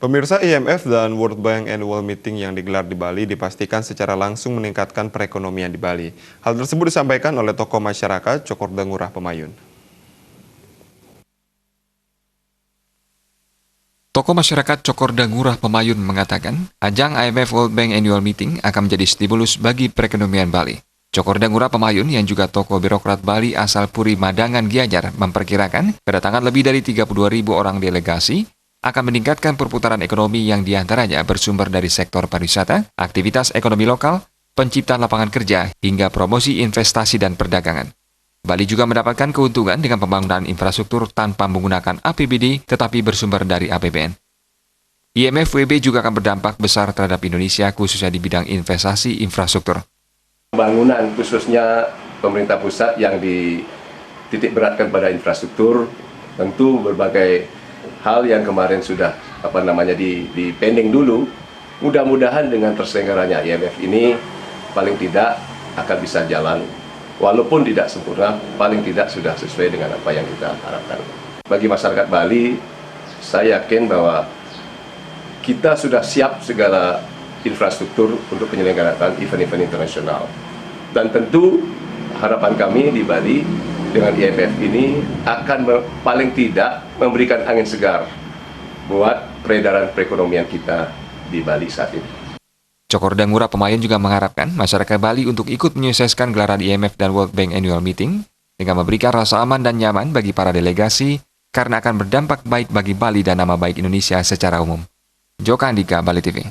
Pemirsa, IMF dan World Bank Annual Meeting yang digelar di Bali dipastikan secara langsung meningkatkan perekonomian di Bali. Hal tersebut disampaikan oleh tokoh masyarakat Cokorda Ngurah Pemayun. Tokoh masyarakat Cokorda Ngurah Pemayun mengatakan, ajang IMF World Bank Annual Meeting akan menjadi stimulus bagi perekonomian Bali. Cokorda Ngurah Pemayun yang juga tokoh birokrat Bali asal Puri Madangan Gianyar memperkirakan kedatangan lebih dari 32.000 orang delegasi akan meningkatkan perputaran ekonomi yang diantaranya bersumber dari sektor pariwisata, aktivitas ekonomi lokal, penciptaan lapangan kerja, hingga promosi investasi dan perdagangan. Bali juga mendapatkan keuntungan dengan pembangunan infrastruktur tanpa menggunakan APBD tetapi bersumber dari APBN. IMF WB juga akan berdampak besar terhadap Indonesia khususnya di bidang investasi infrastruktur. Pembangunan khususnya pemerintah pusat yang dititik beratkan pada infrastruktur, tentu berbagai hal yang kemarin sudah di pending dulu, mudah-mudahan dengan terselenggaranya IMF ini paling tidak akan bisa jalan. Walaupun tidak sempurna, paling tidak sudah sesuai dengan apa yang kita harapkan. Bagi masyarakat Bali, saya yakin bahwa kita sudah siap segala infrastruktur untuk penyelenggaraan event-event internasional. Dan tentu harapan kami di Bali dengan IMF ini akan paling tidak memberikan angin segar buat peredaran perekonomian kita di Bali saat ini. Cokorda Ngurah Pemayun juga mengharapkan masyarakat Bali untuk ikut menyukseskan gelaran IMF dan World Bank Annual Meeting dengan memberikan rasa aman dan nyaman bagi para delegasi karena akan berdampak baik bagi Bali dan nama baik Indonesia secara umum. Joka Andika, Bali TV.